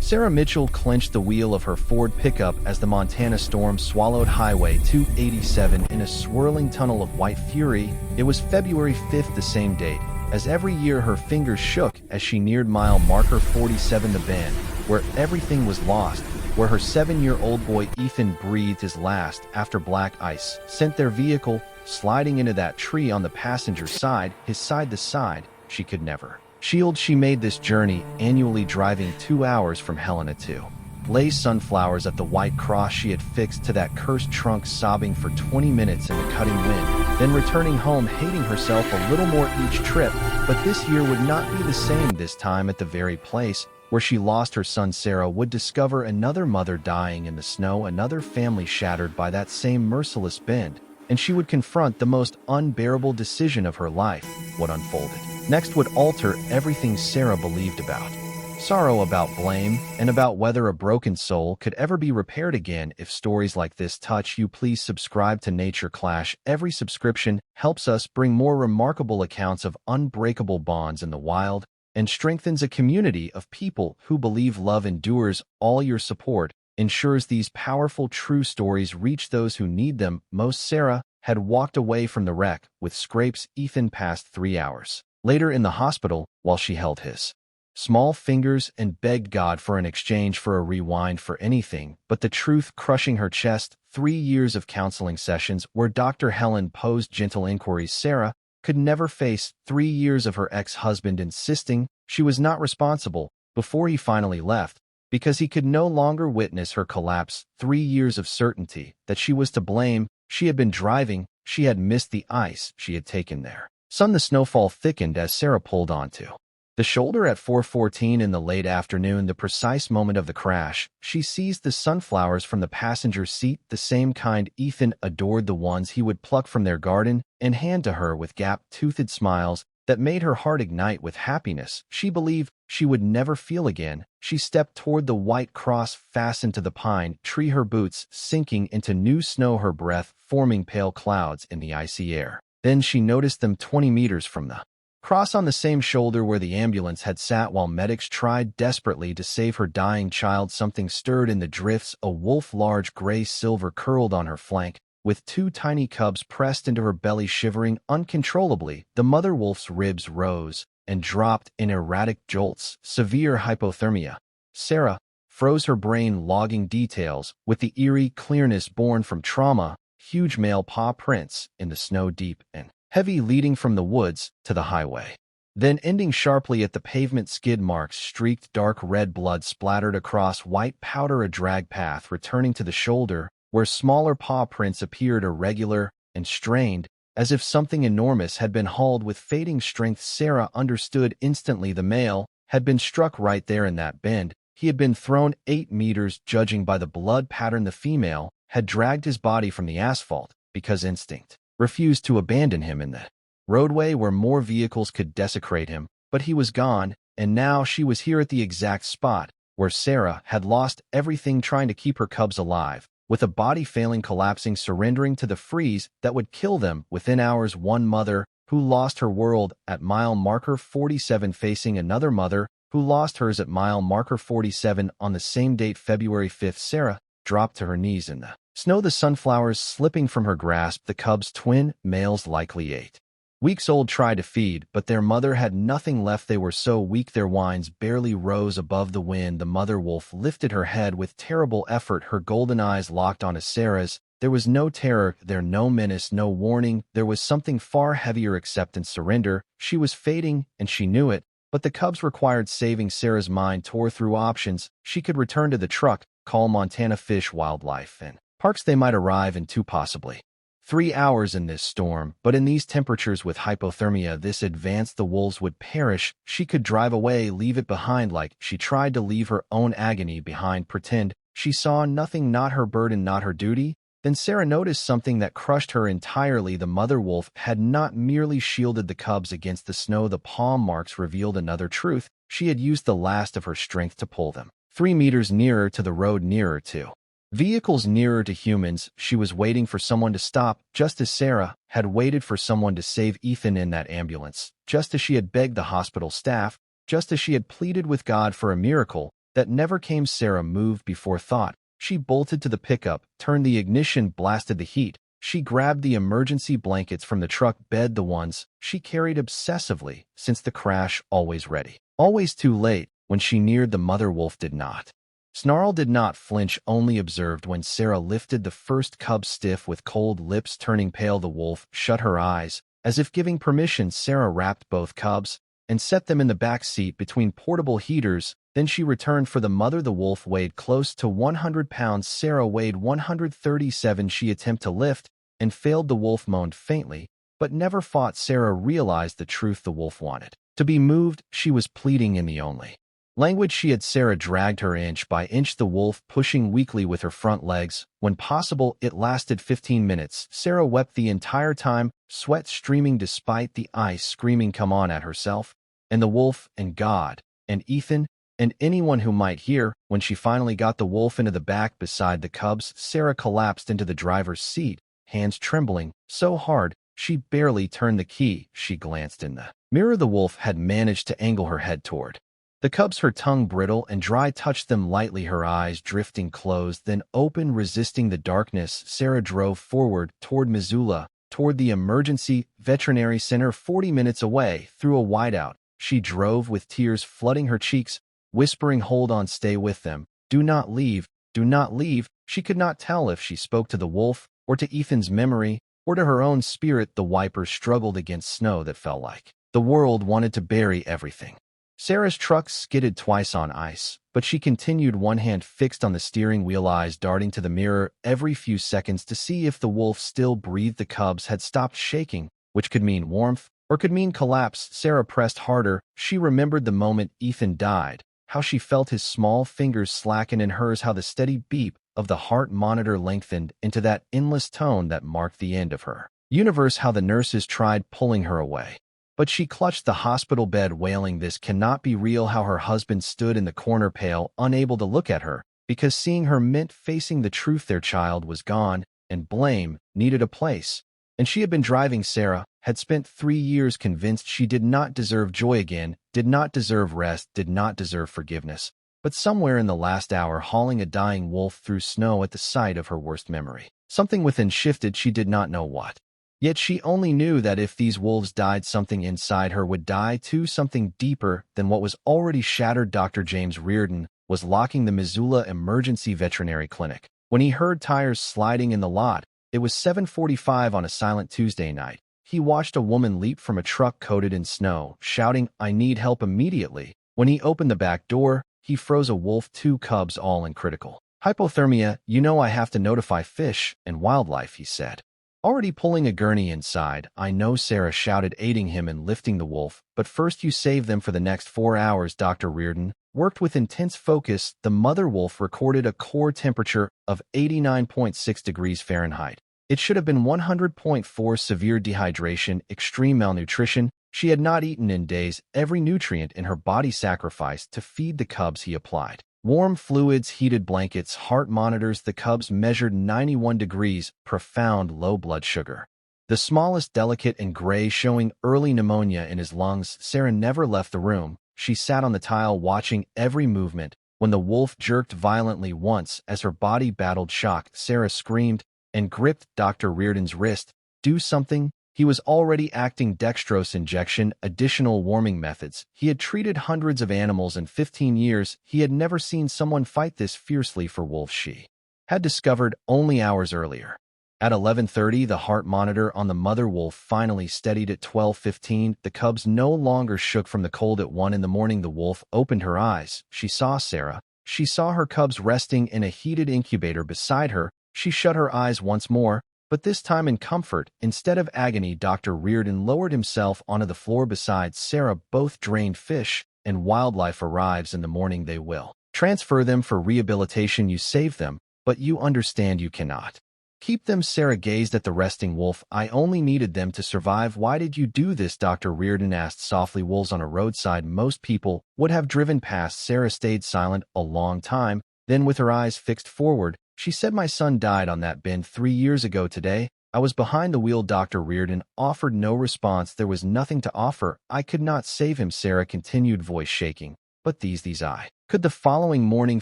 Sarah Mitchell clenched the wheel of her Ford pickup as the Montana storm swallowed Highway 287 in a swirling tunnel of white fury. It was February 5th, the same date. As every year her fingers shook as she neared mile marker 47, the bend, where everything was lost, where her 7-year-old boy Ethan breathed his last after black ice sent their vehicle sliding into that tree on the passenger side, his side to side. She could never shield. She made this journey annually, driving 2 hours from Helena to lay sunflowers at the white cross she had fixed to that cursed trunk, sobbing for 20 minutes in the cutting wind, then returning home hating herself a little more each trip. But this year would not be the same. This time, at the very place where she lost her son, Sarah would discover another mother dying in the snow, another family shattered by that same merciless bend, and she would confront the most unbearable decision of her life. What unfolded next would alter everything Sarah believed about sorrow, about blame, and about whether a broken soul could ever be repaired again. If stories like this touch you, please subscribe to Nature Clash. Every subscription helps us bring more remarkable accounts of unbreakable bonds in the wild and strengthens a community of people who believe love endures. All your support ensures these powerful true stories reach those who need them most. Sarah had walked away from the wreck with scrapes. Ethan passed 3 hours later in the hospital while she held his small fingers and begged God for an exchange, for a rewind, for anything but the truth crushing her chest. 3 years of counseling sessions where Dr. Helen posed gentle inquiries Sarah could never face. 3 years of her ex-husband insisting she was not responsible before he finally left because he could no longer witness her collapse. 3 years of certainty that she was to blame. She had been driving. She had missed the ice she had taken there. The snowfall thickened as Sarah pulled onto the shoulder at 4:14 in the late afternoon, the precise moment of the crash. She seized the sunflowers from the passenger seat, the same kind Ethan adored, the ones he would pluck from their garden and hand to her with gap-toothed smiles that made her heart ignite with happiness she believed she would never feel again. She stepped toward the white cross fastened to the pine tree, her boots sinking into new snow, her breath forming pale clouds in the icy air. Then she noticed them 20 meters from the cross, on the same shoulder where the ambulance had sat while medics tried desperately to save her dying child. Something stirred in the drifts. A wolf, large gray-silver, curled on her flank, with 2 tiny cubs pressed into her belly, shivering uncontrollably. The mother wolf's ribs rose and dropped in erratic jolts. Severe hypothermia. Sarah froze, her brain logging details with the eerie clearness born from trauma. Huge male paw prints in the snow, deep and heavy, leading from the woods to the highway, then ending sharply at the pavement. Skid marks, streaked dark red, blood splattered across white powder. A drag path returning to the shoulder, where smaller paw prints appeared, irregular and strained, as if something enormous had been hauled with fading strength. Sarah understood instantly. The male had been struck right there in that bend. He had been thrown 8 meters. Judging by the blood pattern, the female had dragged his body from the asphalt because instinct refused to abandon him in the roadway where more vehicles could desecrate him. But he was gone, and now she was here at the exact spot where Sarah had lost everything, trying to keep her cubs alive, with a body failing, collapsing, surrendering to the freeze that would kill them within hours. One mother who lost her world at mile marker 47, facing another mother who lost hers at mile marker 47 on the same date, February 5th. Sarah dropped to her knees in the snow, the sunflowers slipping from her grasp. The cubs, twin males, likely 8 weeks old, tried to feed, but their mother had nothing left. They were so weak their whines barely rose above the wind. The mother wolf lifted her head with terrible effort, her golden eyes locked onto Sarah's. There was no terror there, no menace, no warning. There was something far heavier, acceptance, surrender. She was fading, and she knew it, but the cubs required saving. Sarah's mind tore through options. She could return to the truck, call Montana Fish Wildlife and Parks. They might arrive in 2, possibly 3 hours in this storm, but in these temperatures with hypothermia this advanced, the wolves would perish. She could drive away, leave it behind, like she tried to leave her own agony behind, pretend she saw nothing, not her burden, not her duty. Then Sarah noticed something that crushed her entirely. The mother wolf had not merely shielded the cubs against the snow. The paw marks revealed another truth. She had used the last of her strength to pull them 3 meters nearer to the road, nearer to vehicles, nearer to humans. She was waiting for someone to stop, just as Sarah had waited for someone to save Ethan in that ambulance, just as she had begged the hospital staff, just as she had pleaded with God for a miracle. that never came. Sarah moved before thought. She bolted to the pickup, turned the ignition, blasted the heat. She grabbed the emergency blankets from the truck bed, the ones she carried obsessively since the crash, always ready. Always too late. When she neared the mother wolf did not snarl, did not flinch, only observed. When Sarah lifted the first cub, stiff with cold lips turning pale, the wolf shut her eyes. As if giving permission, Sarah wrapped both cubs and set them in the back seat between portable heaters. Then she returned for the mother. The wolf weighed close to 100 pounds. Sarah weighed 137. She attempted to lift and failed. The wolf moaned faintly, but never fought. Sarah realized the truth. The wolf wanted to be moved. She was pleading in the only language she had. Sarah dragged her inch by inch, the wolf pushing weakly with her front legs. When possible, it lasted 15 minutes. Sarah wept the entire time, sweat streaming despite the ice, screaming come on at herself and the wolf and God and Ethan and anyone who might hear. When she finally got the wolf into the back beside the cubs, Sarah collapsed into the driver's seat, hands trembling so hard she barely turned the key. She glanced in the mirror. The wolf had managed to angle her head toward the cubs, her tongue brittle and dry, touched them lightly, her eyes drifting closed, then open, resisting the darkness. Sarah drove forward toward Missoula, toward the emergency veterinary center 40 minutes away. Through a whiteout, she drove with tears flooding her cheeks, whispering, "Hold on, stay with them. Do not leave, do not leave." She could not tell if she spoke to the wolf or to Ethan's memory or to her own spirit. The wipers struggled against snow that felt like the world wanted to bury everything. Sarah's truck skidded twice on ice, but she continued, one hand fixed on the steering wheel, eyes darting to the mirror every few seconds to see if the wolf still breathed. The cubs had stopped shaking, which could mean warmth or could mean collapse. Sarah pressed harder. She remembered the moment Ethan died, how she felt his small fingers slacken in hers, how the steady beep of the heart monitor lengthened into that endless tone that marked the end of her universe, how the nurses tried pulling her away, but she clutched the hospital bed, wailing, "This cannot be real." How her husband stood in the corner, pale, unable to look at her, because seeing her meant facing the truth. Their child was gone, and blame needed a place. And she had been driving. Sarah had spent 3 years convinced she did not deserve joy again, did not deserve rest, did not deserve forgiveness. But somewhere in the last hour, hauling a dying wolf through snow at the site of her worst memory, something within shifted. She did not know what. Yet she only knew that if these wolves died, something inside her would die too, something deeper than what was already shattered. Dr. James Reardon was locking the Missoula Emergency Veterinary Clinic when he heard tires sliding in the lot. It was 7:45 on a silent Tuesday night. He watched a woman leap from a truck coated in snow, shouting, "I need help immediately." When he opened the back door, he froze, a wolf, 2 cubs, all in critical hypothermia. "You know I have to notify Fish and Wildlife," he said, already pulling a gurney inside. "I know," Sarah shouted, aiding him in lifting the wolf, "but first you save them for the next 4 hours." Dr. Reardon worked with intense focus. The mother wolf recorded a core temperature of 89.6 degrees Fahrenheit. It should have been 100.4. Severe dehydration, extreme malnutrition. She had not eaten in days. Every nutrient in her body sacrificed to feed the cubs. He applied warm fluids, heated blankets, heart monitors. The cubs measured 91 degrees, profound low blood sugar. The smallest delicate and gray, showing early pneumonia in his lungs. Sarah never left the room. She sat on the tile watching every movement. When the wolf jerked violently once as her body battled shock, Sarah screamed and gripped Dr. Reardon's wrist. "Do something." He was already acting. Dextrose injection, additional warming methods. He had treated hundreds of animals in 15 years. He had never seen someone fight this fiercely for wolves she had discovered only hours earlier. At 11:30, the heart monitor on the mother wolf finally steadied. At 12:15, the cubs no longer shook from the cold. At 1 in the morning, the wolf opened her eyes. She saw Sarah. She saw her cubs resting in a heated incubator beside her. She shut her eyes once more, but this time in comfort instead of agony. Dr. Reardon lowered himself onto the floor beside Sarah. "Both drained Fish and Wildlife arrives in the morning. They will transfer them for rehabilitation. You saved them, but you understand you cannot keep them." Sarah gazed at the resting wolf. "I only needed them to survive." "Why did you do this?" Dr. Reardon asked softly. "Wolves on a roadside. Most people would have driven past." Sarah stayed silent a long time. Then, with her eyes fixed forward, she said, "My son died on that bend 3 years ago today. I was behind the wheel." Dr. Reardon offered no response. There was nothing to offer. "I could not save him," Sarah continued, voice shaking. but these I. Could the following morning,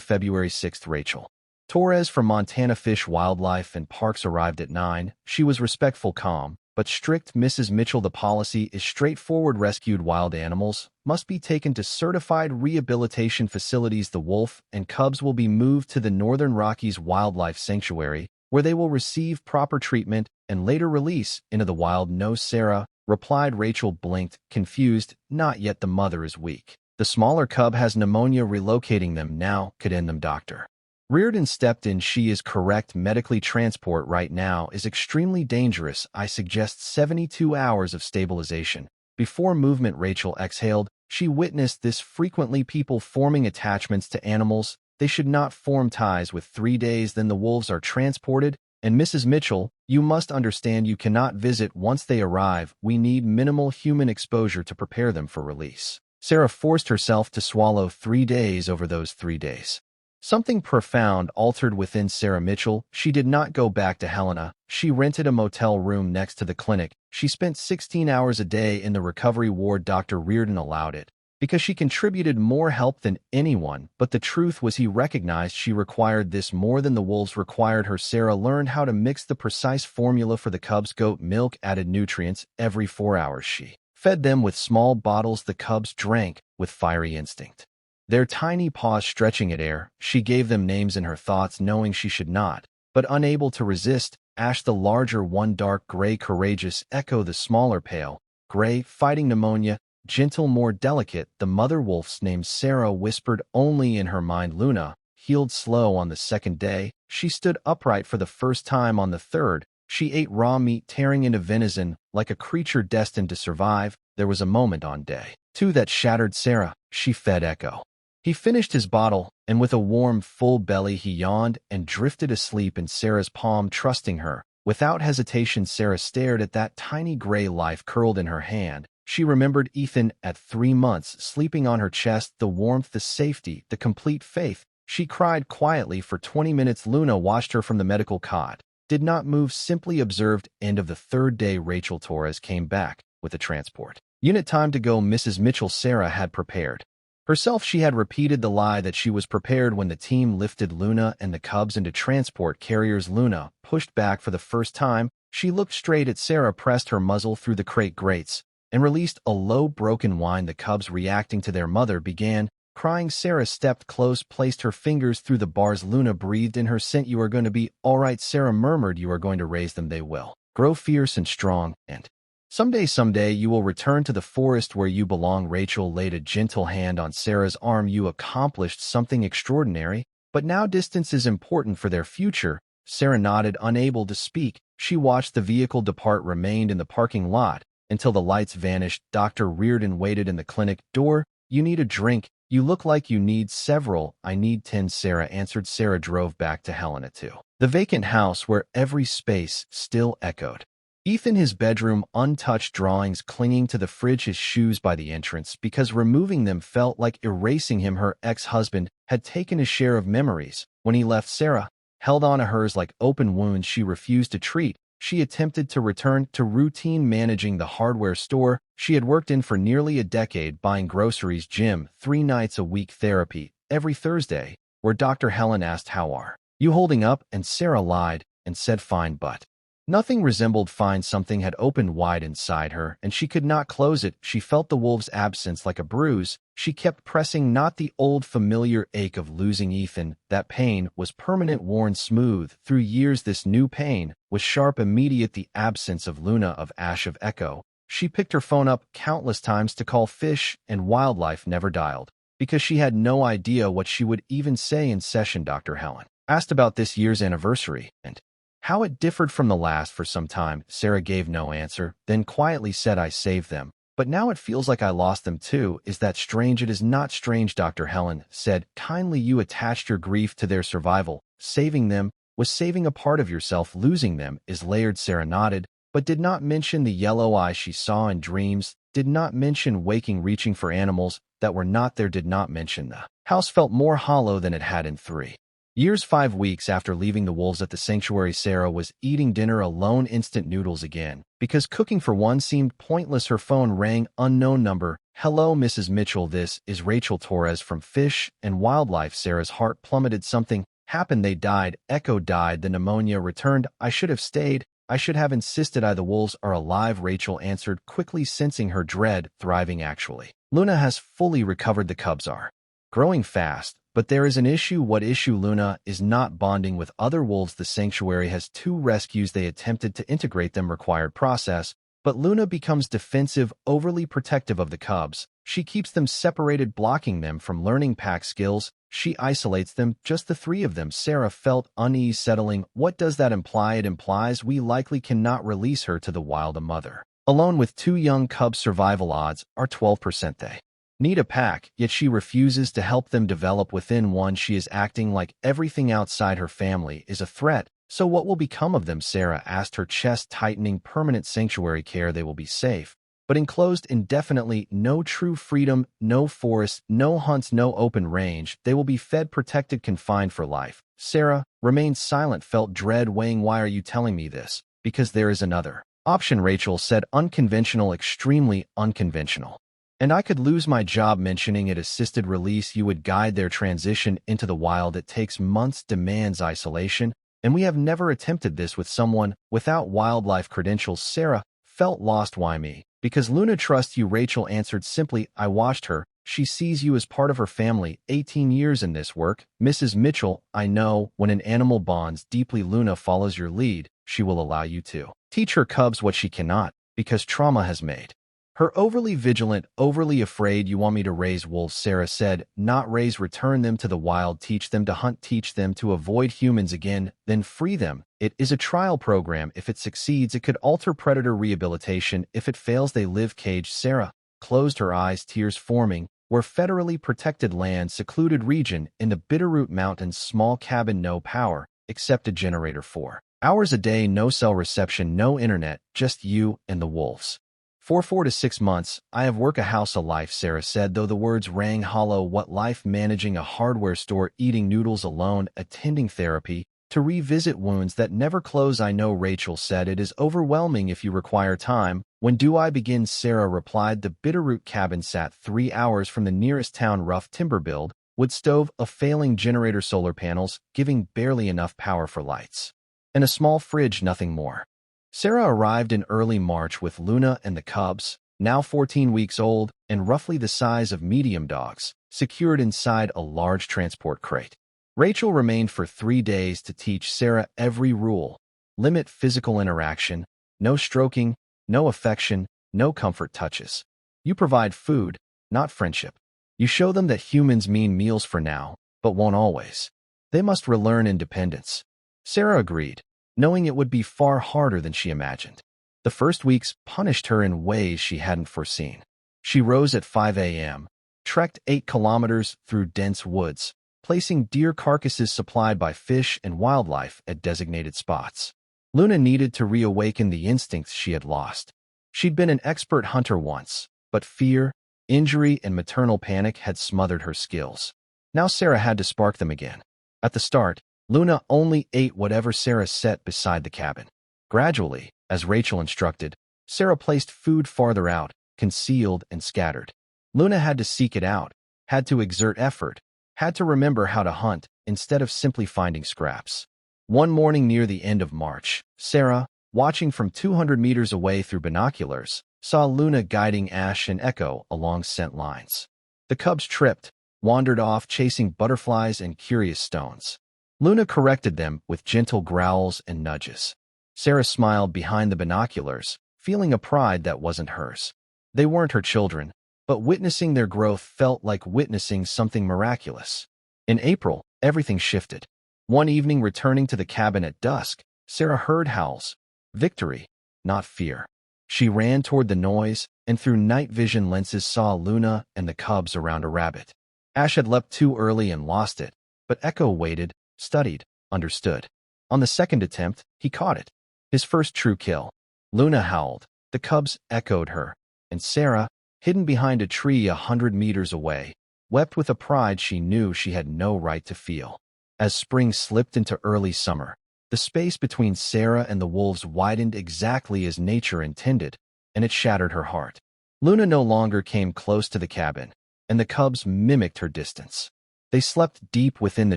February 6th, Rachel Torres from Montana Fish, Wildlife and Parks arrived at 9. She was respectful, calm, but strict. Mrs. Mitchell, the policy is straightforward. Rescued wild animals must be taken to certified rehabilitation facilities. The wolf and cubs will be moved to the Northern Rockies Wildlife Sanctuary, where they will receive proper treatment and later release into the wild. No, Sarah, replied Rachel, blinked, confused. Not yet, the mother is weak. The smaller cub has pneumonia. Relocating them now could end them, Dr. Reardon stepped in. She is correct. Medically, transport right now is extremely dangerous. I suggest 72 hours of stabilization before movement. Rachel exhaled. She witnessed this frequently, people forming attachments to animals they should not form ties with. 3 days, then the wolves are transported. And Mrs. Mitchell, you must understand you cannot visit once they arrive. We need minimal human exposure to prepare them for release. Sarah forced herself to swallow. 3 days. Over those 3 days, something profound altered within Sarah Mitchell. She did not go back to Helena. She rented a motel room next to the clinic. She spent 16 hours a day in the recovery ward. Dr. Reardon allowed it because she contributed more help than anyone, but the truth was he recognized she required this more than the wolves required her. Sarah learned how to mix the precise formula for the cubs. Goat milk added nutrients. Every 4 hours she fed them with small bottles. The cubs drank with fiery instinct, their tiny paws stretching at air. She gave them names in her thoughts, knowing she should not, but unable to resist. Ash, the larger one, dark gray, courageous. Echo, the smaller, pale gray, fighting pneumonia. Gentle, more delicate. The mother wolf's name, Sarah whispered only in her mind. Luna healed slow on the 2nd day. She stood upright for the first time on the 3rd. She ate raw meat, tearing into venison like a creature destined to survive. There was a moment on day 2 that shattered Sarah. She fed Echo. He finished his bottle, and with a warm, full belly he yawned and drifted asleep in Sarah's palm, trusting her. Without hesitation, Sarah stared at that tiny gray life curled in her hand. She remembered Ethan at 3 months, sleeping on her chest, the warmth, the safety, the complete faith. She cried quietly for 20 minutes. Luna watched her from the medical cot, did not move, simply observed. End of the 3rd day, Rachel Torres came back with a transport unit. Time to go. Mrs. Mitchell, Sarah had prepared herself. She had repeated the lie that she was prepared when the team lifted Luna and the cubs into transport carriers. Luna pushed back for the first time. She looked straight at Sarah, pressed her muzzle through the crate grates, and released a low, broken whine. The cubs, reacting to their mother, began crying. Sarah stepped close, placed her fingers through the bars. Luna breathed in her scent. You are going to be all right, Sarah murmured. You are going to raise them. They will grow fierce and strong, and someday you will return to the forest where you belong. Rachel laid a gentle hand on Sarah's arm. You accomplished something extraordinary, but now distance is important for their future. Sarah nodded, unable to speak. She watched the vehicle depart, remained in the parking lot until the lights vanished. Dr. Reardon waited in the clinic door. You need a drink. You look like you need several. I need 10, Sarah answered. Sarah drove back to Helena, to the vacant house where every space still echoed. Ethan, his bedroom, untouched, drawings clinging to the fridge, his shoes by the entrance because removing them felt like erasing him. Her ex-husband had taken his share of memories. When he left, Sarah held on to hers like open wounds she refused to treat. She attempted to return to routine, managing the hardware store she had worked in for nearly a decade, buying groceries, gym, 3 nights a week, therapy every Thursday, where Dr. Helen asked, how are you holding up? And Sarah lied and said fine, but nothing resembled fine. Something had opened wide inside her, and she could not close it. She felt the wolf's absence like a bruise. She kept pressing, not the old familiar ache of losing Ethan. That pain was permanent, worn smooth through years. This new pain was sharp, immediate. The absence of Luna, of Ash, of Echo. She picked her phone up countless times to call Fish and Wildlife, never dialed, because she had no idea what she would even say in session. Dr. Helen asked about this year's anniversary and how it differed from the last. For some time, Sarah gave no answer, then quietly said, I saved them, but now it feels like I lost them too. Is that strange? It is not strange, Dr. Helen said kindly. You attached your grief to their survival. Saving them was saving a part of yourself. Losing them is layered. Sarah nodded, but did not mention the yellow eyes she saw in dreams, did not mention waking, reaching for animals that were not there, did not mention the house felt more hollow than it had in 3 Years 5 weeks after leaving the wolves at the sanctuary, Sarah was eating dinner alone, instant noodles again. Because cooking for one seemed pointless, her phone rang. Unknown number. Hello, Mrs. Mitchell. This is Rachel Torres from Fish and Wildlife. Sarah's heart plummeted. Something happened. They died. Echo died. The pneumonia returned. I should have stayed. I should have insisted. The wolves are alive, Rachel answered, quickly sensing her dread. Thriving, actually. Luna has fully recovered. The cubs are growing fast. But there is an issue. What issue? Luna is not bonding with other wolves. The sanctuary has 2 rescues. They attempted to integrate them, required process, but Luna becomes defensive, overly protective of the cubs. She keeps them separated, blocking them from learning pack skills. She isolates them, just the 3 of them. Sarah felt unease settling. What does that imply? It implies we likely cannot release her to the wild. A mother alone with 2 young cubs, survival odds are 12%. They need a pack, yet she refuses to help them develop within one. She is acting like everything outside her family is a threat. So what will become of them? Sarah asked, her chest tightening. Permanent sanctuary care. They will be safe, but enclosed indefinitely. No true freedom, no forest, no hunts, no open range. They will be fed, protected, confined for life. Sarah remained silent, felt dread weighing. Why are you telling me this? Because there is another option, Rachel said. Unconventional, extremely unconventional. And I could lose my job. Mentioning it. Assisted release. You would guide their transition into the wild. It takes months, demands isolation, and we have never attempted this with someone without wildlife credentials. Sarah felt lost. Why me? Because Luna trusts you, Rachel answered simply. I watched her. She sees you as part of her family. 18 years in this work. Mrs. Mitchell, I know when an animal bonds deeply. Luna follows your lead. She will allow you to teach her cubs what she cannot, because trauma has made her overly vigilant, overly afraid. You want me to raise wolves? Sarah said. Not raise, return them to the wild. Teach them to hunt, teach them to avoid humans again, then free them. It is a trial program. If it succeeds, it could alter predator rehabilitation. If it fails, they live caged. Sarah closed her eyes, tears forming. Where federally protected land, secluded region, in the Bitterroot Mountains, small cabin, no power, except a generator 4 hours a day, no cell reception, no internet, just you and the wolves. For 4 to 6 months, I have worked a house of life, Sarah said, though the words rang hollow. What life? Managing a hardware store, eating noodles alone, attending therapy, to revisit wounds that never close. I know, Rachel said. It is overwhelming if you require time. When do I begin? Sarah replied. The Bitterroot cabin sat 3 hours from the nearest town, rough timber build, wood stove, a failing generator, solar panels, giving barely enough power for lights, and a small fridge, nothing more. Sarah arrived in early March with Luna and the cubs, now 14 weeks old and roughly the size of medium dogs, secured inside a large transport crate. Rachel remained for 3 days to teach Sarah every rule. Limit physical interaction, no stroking, no affection, no comfort touches. You provide food, not friendship. You show them that humans mean meals for now, but won't always. They must relearn independence. Sarah agreed, knowing it would be far harder than she imagined. The first weeks punished her in ways she hadn't foreseen. She rose at 5 a.m., trekked 8 kilometers through dense woods, placing deer carcasses supplied by Fish and Wildlife at designated spots. Luna needed to reawaken the instincts she had lost. She'd been an expert hunter once, but fear, injury, and maternal panic had smothered her skills. Now Sarah had to spark them again. At the start, Luna only ate whatever Sarah set beside the cabin. Gradually, as Rachel instructed, Sarah placed food farther out, concealed and scattered. Luna had to seek it out, had to exert effort, had to remember how to hunt instead of simply finding scraps. One morning near the end of March, Sarah, watching from 200 meters away through binoculars, saw Luna guiding Ash and Echo along scent lines. The cubs tripped, wandered off, chasing butterflies and curious stones. Luna corrected them with gentle growls and nudges. Sarah smiled behind the binoculars, feeling a pride that wasn't hers. They weren't her children, but witnessing their growth felt like witnessing something miraculous. In April, everything shifted. One evening, returning to the cabin at dusk, Sarah heard howls. Victory, not fear. She ran toward the noise, and through night vision lenses saw Luna and the cubs around a rabbit. Ash had leapt too early and lost it, but Echo waited, studied, understood. On the second attempt, he caught it. His first true kill. Luna howled. The cubs echoed her, and Sarah, hidden behind a tree 100 meters away, wept with a pride she knew she had no right to feel. As spring slipped into early summer, the space between Sarah and the wolves widened exactly as nature intended, and it shattered her heart. Luna no longer came close to the cabin, and the cubs mimicked her distance. They slept deep within the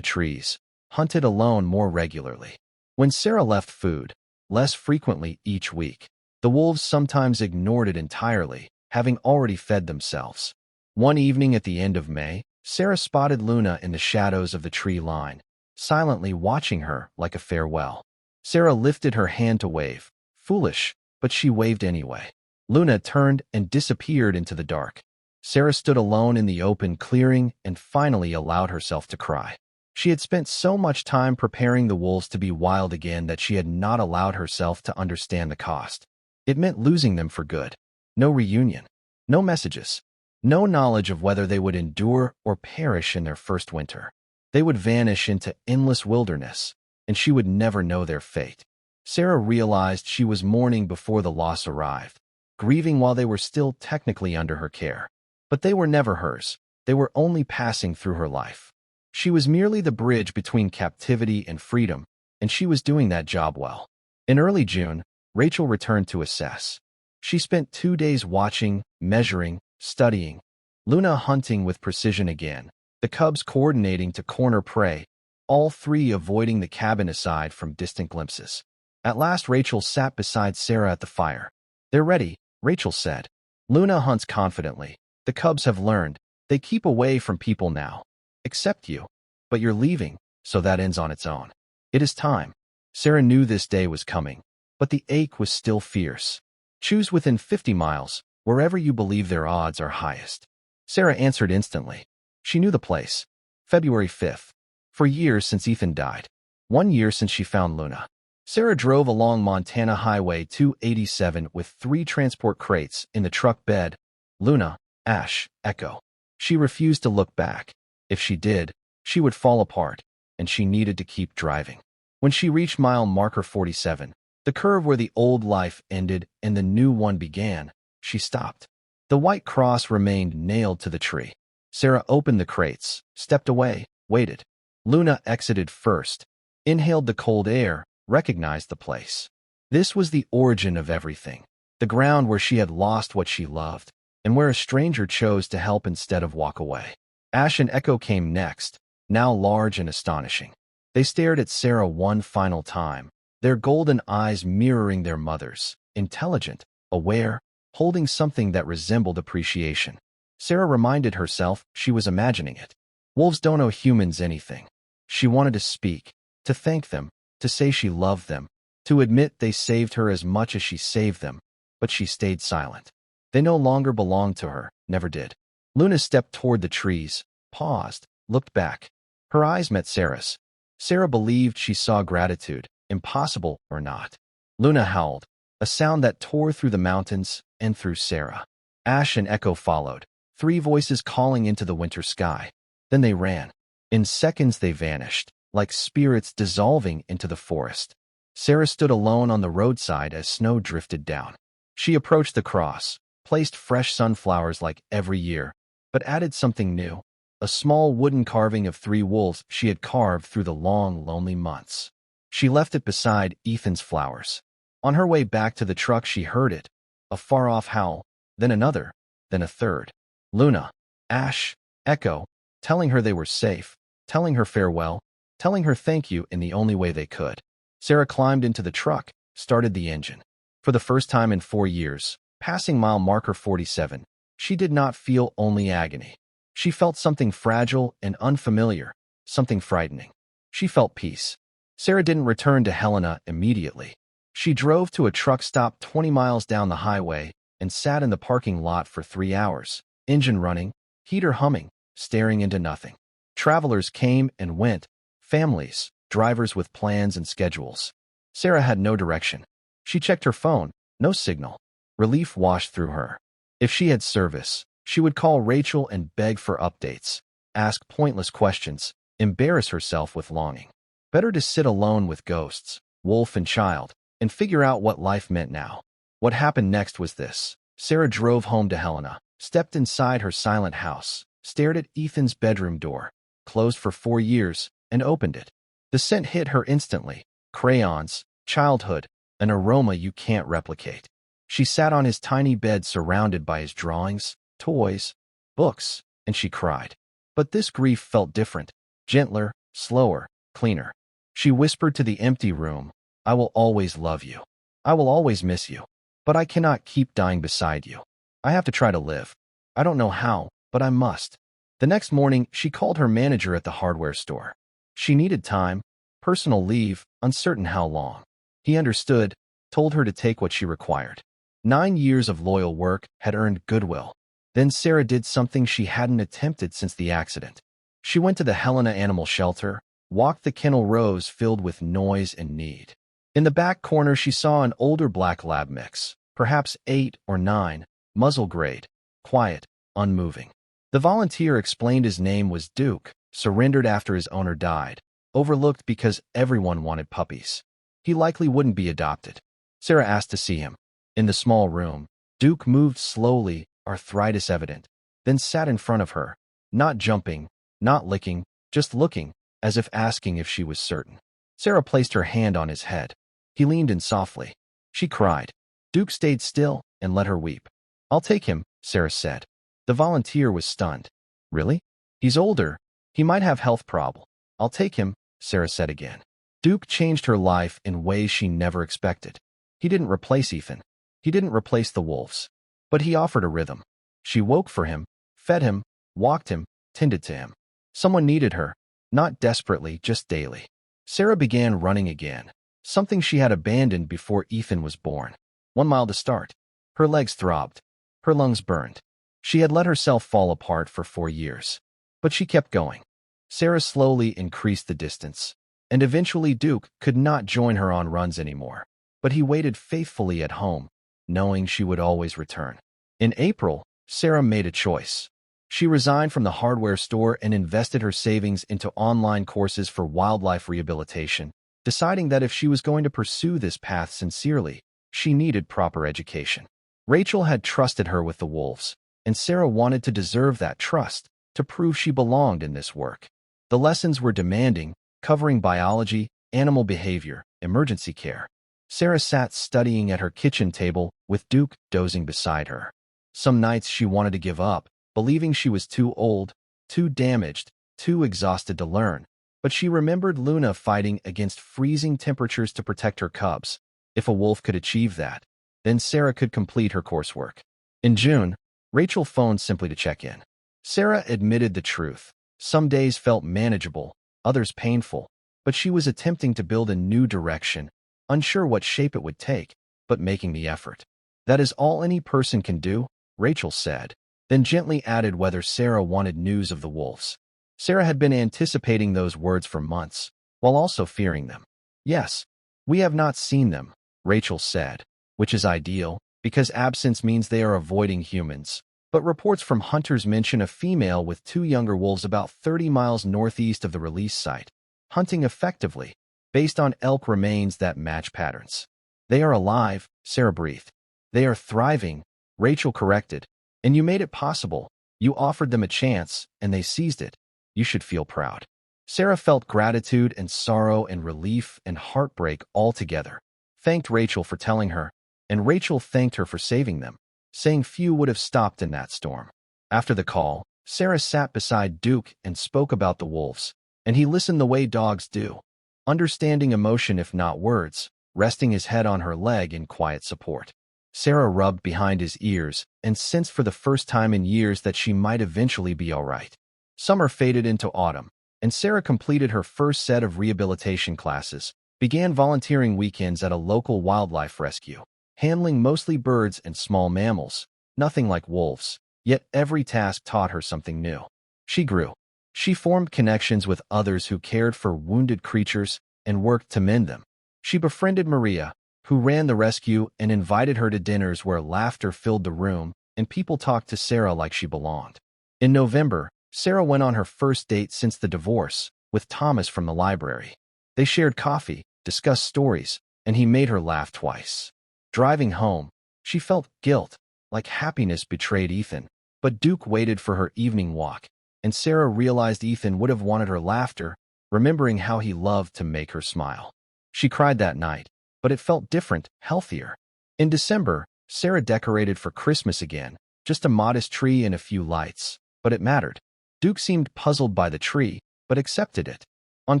trees, hunted alone more regularly. When Sarah left food, less frequently each week, the wolves sometimes ignored it entirely, having already fed themselves. One evening at the end of May, Sarah spotted Luna in the shadows of the tree line, silently watching her like a farewell. Sarah lifted her hand to wave. Foolish, but she waved anyway. Luna turned and disappeared into the dark. Sarah stood alone in the open clearing and finally allowed herself to cry. She had spent so much time preparing the wolves to be wild again that she had not allowed herself to understand the cost. It meant losing them for good. No reunion. No messages. No knowledge of whether they would endure or perish in their first winter. They would vanish into endless wilderness, and she would never know their fate. Sarah realized she was mourning before the loss arrived, grieving while they were still technically under her care. But they were never hers. They were only passing through her life. She was merely the bridge between captivity and freedom, and she was doing that job well. In early June, Rachel returned to assess. She spent 2 days watching, measuring, studying, Luna hunting with precision again, the cubs coordinating to corner prey, all three avoiding the cabin aside from distant glimpses. At last Rachel sat beside Sarah at the fire. "They're ready," Rachel said. "Luna hunts confidently. The cubs have learned. They keep away from people now. Except you. But you're leaving, so that ends on its own. It is time." Sarah knew this day was coming, but the ache was still fierce. "Choose within 50 miles, wherever you believe their odds are highest." Sarah answered instantly. She knew the place. February 5th. For years since Ethan died. 1 year since she found Luna. Sarah drove along Montana Highway 287 with 3 transport crates in the truck bed. Luna, Ash, Echo. She refused to look back. If she did, she would fall apart, and she needed to keep driving. When she reached mile marker 47, the curve where the old life ended and the new one began, she stopped. The white cross remained nailed to the tree. Sarah opened the crates, stepped away, waited. Luna exited first, inhaled the cold air, recognized the place. This was the origin of everything. The ground where she had lost what she loved, and where a stranger chose to help instead of walk away. Ash and Echo came next, now large and astonishing. They stared at Sarah one final time, their golden eyes mirroring their mother's, intelligent, aware, holding something that resembled appreciation. Sarah reminded herself she was imagining it. Wolves don't owe humans anything. She wanted to speak, to thank them, to say she loved them, to admit they saved her as much as she saved them, but she stayed silent. They no longer belonged to her, never did. Luna stepped toward the trees, paused, looked back. Her eyes met Sarah's. Sarah believed she saw gratitude, impossible or not. Luna howled, a sound that tore through the mountains and through Sarah. Ash and Echo followed, 3 voices calling into the winter sky. Then they ran. In seconds they vanished, like spirits dissolving into the forest. Sarah stood alone on the roadside as snow drifted down. She approached the cross, placed fresh sunflowers like every year, but added something new, a small wooden carving of 3 wolves she had carved through the long, lonely months. She left it beside Ethan's flowers. On her way back to the truck she heard it, a far-off howl, then another, then a third. Luna, Ash, Echo, telling her they were safe, telling her farewell, telling her thank you in the only way they could. Sarah climbed into the truck, started the engine. For the first time in 4 years, passing mile marker 47, she did not feel only agony. She felt something fragile and unfamiliar, something frightening. She felt peace. Sarah didn't return to Helena immediately. She drove to a truck stop 20 miles down the highway and sat in the parking lot for 3 hours, engine running, heater humming, staring into nothing. Travelers came and went, families, drivers with plans and schedules. Sarah had no direction. She checked her phone, no signal. Relief washed through her. If she had service, she would call Rachel and beg for updates, ask pointless questions, embarrass herself with longing. Better to sit alone with ghosts, wolf and child, and figure out what life meant now. What happened next was this. Sarah drove home to Helena, stepped inside her silent house, stared at Ethan's bedroom door, closed for 4 years, and opened it. The scent hit her instantly. Crayons, childhood, an aroma you can't replicate. She sat on his tiny bed surrounded by his drawings, toys, books, and she cried. But this grief felt different, gentler, slower, cleaner. She whispered to the empty room, "I will always love you. I will always miss you. But I cannot keep dying beside you. I have to try to live. I don't know how, but I must." The next morning, she called her manager at the hardware store. She needed time, personal leave, uncertain how long. He understood, told her to take what she required. 9 years of loyal work had earned goodwill. Then Sarah did something she hadn't attempted since the accident. She went to the Helena Animal Shelter, walked the kennel rows filled with noise and need. In the back corner, she saw an older black lab mix, perhaps 8 or 9, muzzle grade, quiet, unmoving. The volunteer explained his name was Duke, surrendered after his owner died, overlooked because everyone wanted puppies. He likely wouldn't be adopted. Sarah asked to see him. In the small room, Duke moved slowly, arthritis evident, then sat in front of her, not jumping, not licking, just looking, as if asking if she was certain. Sarah placed her hand on his head. He leaned in softly. She cried. Duke stayed still and let her weep. "I'll take him," Sarah said. The volunteer was stunned. "Really? He's older. He might have health problem." "I'll take him," Sarah said again. Duke changed her life in ways she never expected. He didn't replace Ethan. He didn't replace the wolves. But he offered a rhythm. She woke for him, fed him, walked him, tended to him. Someone needed her, not desperately, just daily. Sarah began running again, something she had abandoned before Ethan was born. 1 mile to start. Her legs throbbed. Her lungs burned. She had let herself fall apart for 4 years. But she kept going. Sarah slowly increased the distance, and eventually Duke could not join her on runs anymore. But he waited faithfully at home, knowing she would always return. In April, Sarah made a choice. She resigned from the hardware store and invested her savings into online courses for wildlife rehabilitation, deciding that if she was going to pursue this path sincerely, she needed proper education. Rachel had trusted her with the wolves, and Sarah wanted to deserve that trust, to prove she belonged in this work. The lessons were demanding, covering biology, animal behavior, emergency care. Sarah sat studying at her kitchen table with Duke dozing beside her. Some nights she wanted to give up, believing she was too old, too damaged, too exhausted to learn. But she remembered Luna fighting against freezing temperatures to protect her cubs. If a wolf could achieve that, then Sarah could complete her coursework. In June, Rachel phoned simply to check in. Sarah admitted the truth. Some days felt manageable, others painful, but she was attempting to build a new direction, unsure what shape it would take, but making the effort. "That is all any person can do," Rachel said, then gently added whether Sarah wanted news of the wolves. Sarah had been anticipating those words for months, while also fearing them. "Yes, we have not seen them," Rachel said, which is ideal, because absence means they are avoiding humans. But reports from hunters mention a female with 2 younger wolves about 30 miles northeast of the release site, hunting effectively, based on elk remains that match patterns. "They are alive," Sarah breathed. "They are thriving," Rachel corrected. "And you made it possible. You offered them a chance, and they seized it. You should feel proud." Sarah felt gratitude and sorrow and relief and heartbreak all together. Thanked Rachel for telling her, and Rachel thanked her for saving them, saying few would have stopped in that storm. After the call, Sarah sat beside Duke and spoke about the wolves, and he listened the way dogs do, understanding emotion if not words, resting his head on her leg in quiet support. Sarah rubbed behind his ears and sensed for the first time in years that she might eventually be all right. Summer faded into autumn, and Sarah completed her first set of rehabilitation classes, began volunteering weekends at a local wildlife rescue, handling mostly birds and small mammals, nothing like wolves, yet every task taught her something new. She grew. She formed connections with others who cared for wounded creatures and worked to mend them. She befriended Maria, who ran the rescue, and invited her to dinners where laughter filled the room and people talked to Sarah like she belonged. In November, Sarah went on her first date since the divorce, with Thomas from the library. They shared coffee, discussed stories, and he made her laugh twice. Driving home, she felt guilt, like happiness betrayed Ethan, but Duke waited for her evening walk, and Sarah realized Ethan would have wanted her laughter, remembering how he loved to make her smile. She cried that night, but it felt different, healthier. In December, Sarah decorated for Christmas again, just a modest tree and a few lights, but it mattered. Duke seemed puzzled by the tree, but accepted it. On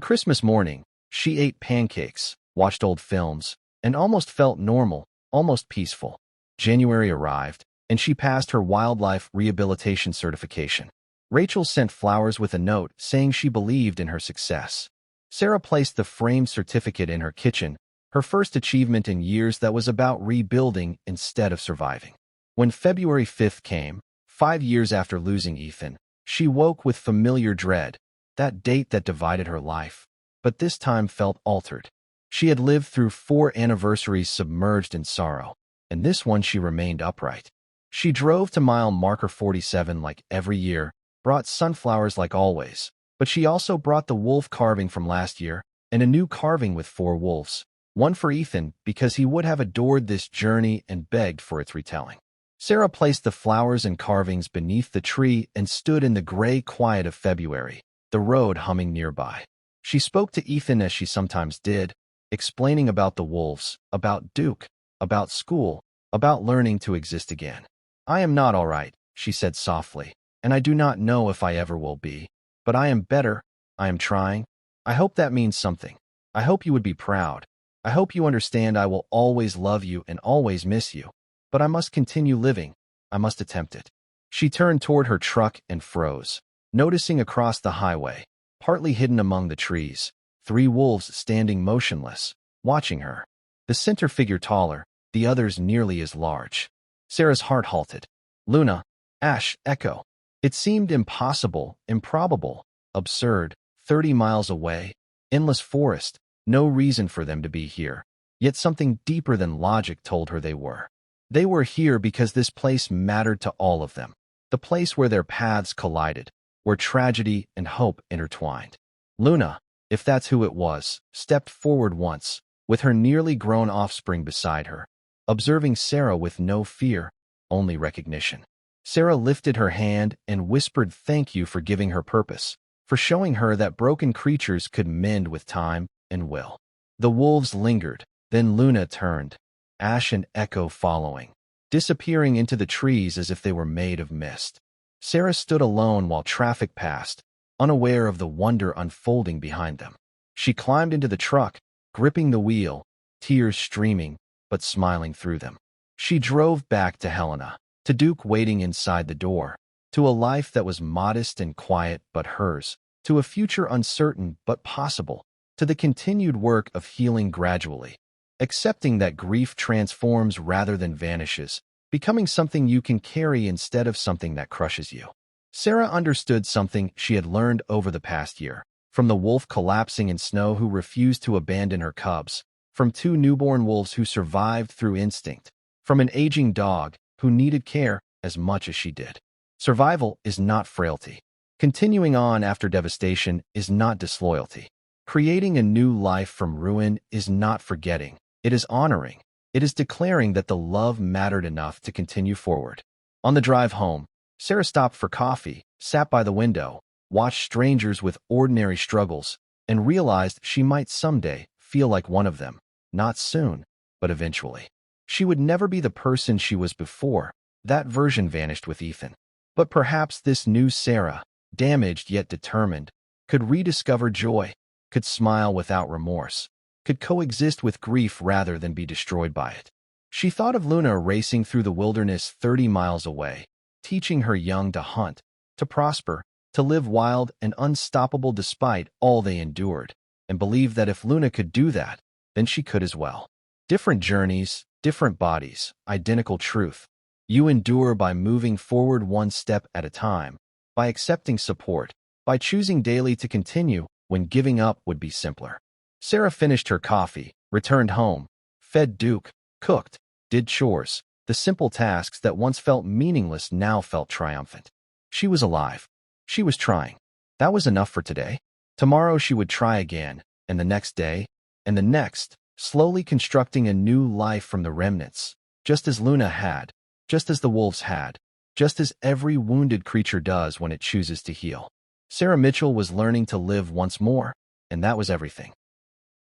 Christmas morning, she ate pancakes, watched old films, and almost felt normal, almost peaceful. January arrived, and she passed her wildlife rehabilitation certification. Rachel sent flowers with a note saying she believed in her success. Sarah placed the framed certificate in her kitchen, her first achievement in years that was about rebuilding instead of surviving. When February 5th came, 5 years after losing Ethan, she woke with familiar dread, that date that divided her life, but this time felt altered. She had lived through 4 anniversaries submerged in sorrow, and this one she remained upright. She drove to mile marker 47 like every year, brought sunflowers like always, but she also brought the wolf carving from last year and a new carving with 4 wolves, one for Ethan because he would have adored this journey and begged for its retelling. Sarah placed the flowers and carvings beneath the tree and stood in the gray quiet of February, the road humming nearby. She spoke to Ethan as she sometimes did, explaining about the wolves, about Duke, about school, about learning to exist again. "I am not all right," she said softly, "and I do not know if I ever will be. But I am better. I am trying. I hope that means something. I hope you would be proud. I hope you understand I will always love you and always miss you. But I must continue living. I must attempt it." She turned toward her truck and froze, noticing across the highway, partly hidden among the trees, 3 wolves standing motionless, watching her. The center figure taller, the others nearly as large. Sarah's heart halted. Luna, Ash, Echo. It seemed impossible, improbable, absurd, 30 miles away, endless forest, no reason for them to be here. Yet something deeper than logic told her they were. They were here because this place mattered to all of them, the place where their paths collided, where tragedy and hope intertwined. Luna, if that's who it was, stepped forward once, with her nearly grown offspring beside her, observing Sarah with no fear, only recognition. Sarah lifted her hand and whispered thank you for giving her purpose, for showing her that broken creatures could mend with time and will. The wolves lingered, then Luna turned, Ash and Echo following, disappearing into the trees as if they were made of mist. Sarah stood alone while traffic passed, unaware of the wonder unfolding behind them. She climbed into the truck, gripping the wheel, tears streaming, but smiling through them. She drove back to Helena, to Duke waiting inside the door, to a life that was modest and quiet but hers, to a future uncertain but possible, to the continued work of healing gradually, accepting that grief transforms rather than vanishes, becoming something you can carry instead of something that crushes you. Sarah understood something she had learned over the past year, from the wolf collapsing in snow who refused to abandon her cubs, from 2 newborn wolves who survived through instinct, from an aging dog who needed care as much as she did. Survival is not frailty. Continuing on after devastation is not disloyalty. Creating a new life from ruin is not forgetting. It is honoring. It is declaring that the love mattered enough to continue forward. On the drive home, Sarah stopped for coffee, sat by the window, watched strangers with ordinary struggles, and realized she might someday feel like one of them. Not soon, but eventually. She would never be the person she was before. That version vanished with Ethan. But perhaps this new Sarah, damaged yet determined, could rediscover joy, could smile without remorse, could coexist with grief rather than be destroyed by it. She thought of Luna racing through the wilderness 30 miles away, teaching her young to hunt, to prosper, to live wild and unstoppable despite all they endured, and believed that if Luna could do that, then she could as well. Different journeys, different bodies, identical truth. You endure by moving forward one step at a time, by accepting support, by choosing daily to continue when giving up would be simpler. Sarah finished her coffee, returned home, fed Duke, cooked, did chores. The simple tasks that once felt meaningless now felt triumphant. She was alive. She was trying. That was enough for today. Tomorrow she would try again, and the next day, and the next, slowly constructing a new life from the remnants, just as Luna had, just as the wolves had, just as every wounded creature does when it chooses to heal. Sarah Mitchell was learning to live once more, and that was everything.